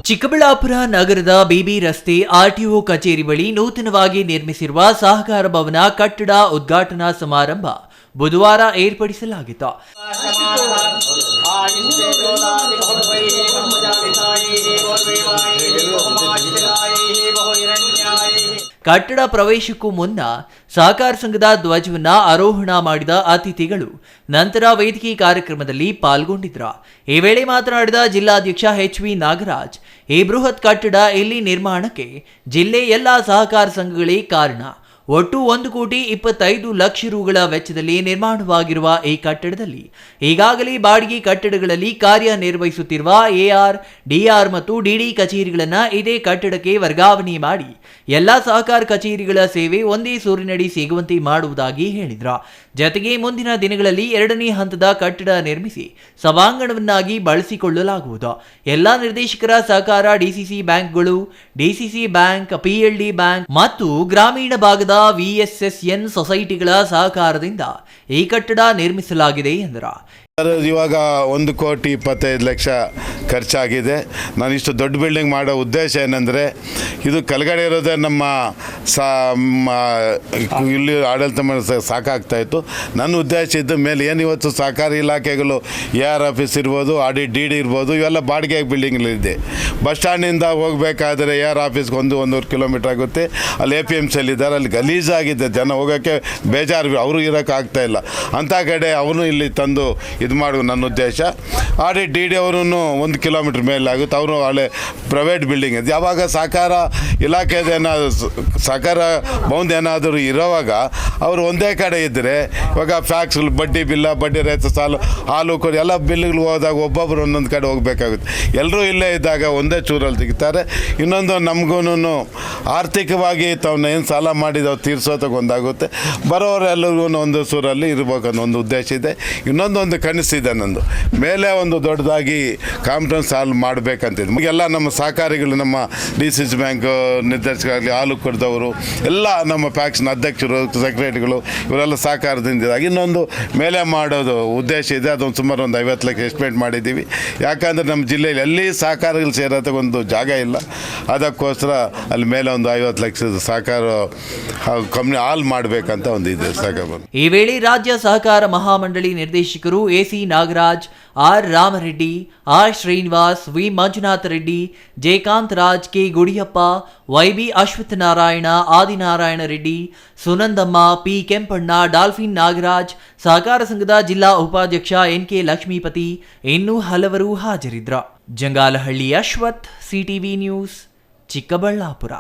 ಚಿಕ್ಕಬಳ್ಳಾಪುರ ನಗರದ ಬಿಬಿ ರಸ್ತೆ ಆರ್ಟಿಒ ಕಚೇರಿ ಬಳಿ ನೂತನವಾಗಿ ನಿರ್ಮಿಸಿರುವ ಸಹಕಾರ ಭವನ ಕಟ್ಟಡ ಉದ್ಘಾಟನಾ ಸಮಾರಂಭ ಬುಧವಾರ ಏರ್ಪಡಿಸಲಾಗಿತ್ತು. ಕಟ್ಟಡ ಪ್ರವೇಶಕ್ಕೂ ಮುನ್ನ ಸಹಕಾರ ಸಂಘದ ಧ್ವಜವನ್ನ ಆರೋಹಣ ಮಾಡಿದ ಅತಿಥಿಗಳು ನಂತರ ವೇದಿಕೆ ಕಾರ್ಯಕ್ರಮದಲ್ಲಿ ಪಾಲ್ಗೊಂಡಿದ್ರು. ಈ ವೇಳೆ ಮಾತನಾಡಿದ ಜಿಲ್ಲಾಧ್ಯಕ್ಷ ಎಚ್.ವಿ. ನಾಗರಾಜ್, ಈ ಬೃಹತ್ ಕಟ್ಟಡ ಇಲ್ಲಿ ನಿರ್ಮಾಣಕ್ಕೆ ಜಿಲ್ಲೆ ಎಲ್ಲಾ ಸಹಕಾರ ಸಂಘಗಳೇ ಕಾರಣ. ಒಟ್ಟು 1,25,00,000 ರೂಗಳ ವೆಚ್ಚದಲ್ಲಿ ನಿರ್ಮಾಣವಾಗಿರುವ ಈ ಕಟ್ಟಡದಲ್ಲಿ ಈಗಾಗಲೇ ಬಾಡಿಗೆ ಕಟ್ಟಡಗಳಲ್ಲಿ ಕಾರ್ಯನಿರ್ವಹಿಸುತ್ತಿರುವ ಎಆರ್, ಡಿಆರ್ ಮತ್ತು ಡಿಡಿ ಕಚೇರಿಗಳನ್ನು ಇದೇ ಕಟ್ಟಡಕ್ಕೆ ವರ್ಗಾವಣೆ ಮಾಡಿ ಎಲ್ಲ ಸಹಕಾರ ಕಚೇರಿಗಳ ಸೇವೆ ಒಂದೇ ಸೂರಿನಡಿ ಸಿಗುವಂತೆ ಮಾಡುವುದಾಗಿ ಹೇಳಿದ್ರು. ಜತೆಗೆ ಮುಂದಿನ ದಿನಗಳಲ್ಲಿ 2ನೇ ಹಂತದ ಕಟ್ಟಡ ನಿರ್ಮಿಸಿ ಸಭಾಂಗಣವನ್ನಾಗಿ ಬಳಸಿಕೊಳ್ಳಲಾಗುವುದು. ಎಲ್ಲ ನಿರ್ದೇಶಕರ ಸಹಕಾರ ಡಿಸಿಸಿ ಬ್ಯಾಂಕ್ಗಳು, ಡಿಸಿಸಿ ಬ್ಯಾಂಕ್, ಪಿಎಲ್ಡಿ ಬ್ಯಾಂಕ್ ಮತ್ತು ಗ್ರಾಮೀಣ ಭಾಗದ ವಿಎಸ್ಎಸ್ಎನ್ ಸೊಸೈಟಿಗಳ ಸಹಕಾರದಿಂದ ಈ ಕಟ್ಟಡ ನಿರ್ಮಿಸಲಾಗಿದೆ ಎಂದರು. ಇವಾಗ 1,25,00,000 ಖರ್ಚಾಗಿದೆ. ನಾನು ಇಷ್ಟು ದೊಡ್ಡ ಬಿಲ್ಡಿಂಗ್ ಮಾಡೋ ಉದ್ದೇಶ ಏನಂದರೆ, ಇದು ಕೆಳಗಡೆ ಇರೋದೇ ನಮ್ಮ ಇಲ್ಲಿ ಆಡಳಿತ ಸಾಕಾಗ್ತಾಯಿತ್ತು. ನನ್ನ ಉದ್ದೇಶ ಇದ್ದ ಮೇಲೆ ಏನು ಇವತ್ತು ಸಹಕಾರಿ ಇಲಾಖೆಗಳು AR ಆಫೀಸ್ ಇರ್ಬೋದು, ಆಡಿಟ್ DD ಇರ್ಬೋದು, ಇವೆಲ್ಲ ಬಾಡಿಗೆ ಬಿಲ್ಡಿಂಗ್ಗಳಿದೆ. ಬಸ್ ಸ್ಟ್ಯಾಂಡಿಂದ ಹೋಗಬೇಕಾದ್ರೆ AR ಆಫೀಸ್ಗೆ 1-1.5 ಕಿಲೋಮೀಟ್ರ್ ಆಗುತ್ತೆ. ಅಲ್ಲಿ APMC ಇದ್ದಾರೆ, ಅಲ್ಲಿ ಗಲೀಜಾಗಿದೆ, ಜನ ಹೋಗೋಕ್ಕೆ ಬೇಜಾರು, ಅವರು ಇರೋಕ್ಕಾಗ್ತಾಯಿಲ್ಲ. ಅಂಥ ಕಡೆ ಅವನು ಇಲ್ಲಿ ತಂದು ಇದು ಮಾಡುವ ನನ್ನ ಉದ್ದೇಶ. ಆಡಿಟ್ DD ಅವರು 1 ಕಿಲೋಮೀಟ್ರ್ ಮೇಲೆ ಆಗುತ್ತೆ, ಅವರು ಹಳೆ ಪ್ರೈವೇಟ್ ಬಿಲ್ಡಿಂಗ್ ಇದೆ. ಯಾವಾಗ ಸಹಕಾರ ಇಲಾಖೆದೇನಾದ್ರು ಸಹಕಾರ ಭವನ ಏನಾದರೂ ಇರೋವಾಗ ಅವರು ಒಂದೇ ಕಡೆ ಇದ್ದರೆ, ಇವಾಗ ಫ್ಯಾಕ್ಸ್ಗಳು, ಬಡ್ಡಿ ಬಿಲ್ಲ, ಬಡ್ಡಿ ರಹಿತ ಸಾಲು, ಹಾಲು ಕೊಡಿ ಎಲ್ಲ ಬಿಲ್ಗಳು ಹೋದಾಗ ಒಬ್ಬೊಬ್ಬರು ಒಂದೊಂದು ಕಡೆ ಹೋಗಬೇಕಾಗುತ್ತೆ. ಎಲ್ಲರೂ ಇಲ್ಲೇ ಇದ್ದಾಗ ಒಂದೇ ಚೂರಲ್ಲಿ ಸಿಗ್ತಾರೆ. ಇನ್ನೊಂದು ನಮಗೂ ಆರ್ಥಿಕವಾಗಿ ತಾವು ಏನು ಸಾಲ ಮಾಡಿದವು ತೀರ್ಸೋತಕ್ಕೆ ಒಂದಾಗುತ್ತೆ. ಬರೋರೆಲ್ಲರಿಗೂ ಒಂದು ಸೂರಲ್ಲಿ ಇರಬೇಕನ್ನೋ ಒಂದು ಉದ್ದೇಶ ಇದೆ. ಇನ್ನೊಂದು ಕನಸಿದೆ ನಂದು, ಮೇಲೆ ಒಂದು ದೊಡ್ಡದಾಗಿ ಕಾನ್ಫರೆನ್ಸ್ ಹಾಲ್ ಮಾಡಬೇಕಂತಿದೆ. ನಮಗೆಲ್ಲ ನಮ್ಮ ಸಹಕಾರಿಗಳು, ನಮ್ಮ DCC ಬ್ಯಾಂಕ್ ನಿರ್ದೇಶಕರಾಗಲಿ, ಹಾಲು ಕೊಡ್ದವರು ಎಲ್ಲ, ನಮ್ಮ ಫ್ಯಾಕ್ಷನ್ ಅಧ್ಯಕ್ಷರು, ಸೆಕ್ರೆಟರಿಗಳು, ಇವರೆಲ್ಲ ಸಹಕಾರದಿಂದ ಇನ್ನೊಂದು ಮೇಲೆ ಮಾಡೋದು ಉದ್ದೇಶ ಇದೆ. ಅದೊಂದು ಸುಮಾರು 50 ಲಕ್ಷ ಎಸ್ಟಿಮೇಟ್ ಮಾಡಿದ್ದೀವಿ. ಯಾಕಂದರೆ ನಮ್ಮ ಜಿಲ್ಲೆಯಲ್ಲಿ ಎಲ್ಲಿ ಸಹಕಾರಿಗಳು ಸೇರೋದಕ್ಕೆ ಒಂದು ಜಾಗ ಇಲ್ಲ. ಅದಕ್ಕೋಸ್ಕರ ಅಲ್ಲಿ ಮೇಲೆ ಒಂದು 50 ಲಕ್ಷದ ಸಹಕಾರ ಕಂಪ್ನಿ ಹಾಲ್ ಮಾಡಬೇಕಂತ ಒಂದು ಇದೆ ಸಹಕಾರ. ಈ ವೇಳೆ ರಾಜ್ಯ ಸಹಕಾರ ಮಹಾಮಂಡಳಿ ನಿರ್ದೇಶಕರು AC Nagaraj, R Ramareddy, R Srinivas, V Manjunatha Reddy, Jayakanth Raj, K Gudiyappa, YB Ashwathanarayana, Adinarayana Reddy, Sunandamma, P Kempanna, Dolphin Nagaraj, ಸಹಕಾರ ಸಂಘದ ಜಿಲ್ಲಾ ಉಪಾಧ್ಯಕ್ಷ NK ಲಕ್ಷ್ಮೀಪತಿ ಇನ್ನೂ ಹಲವರು ಹಾಜರಿದ್ದರು. Jangalahalli Ashwath, CTV news, Chikkaballapur.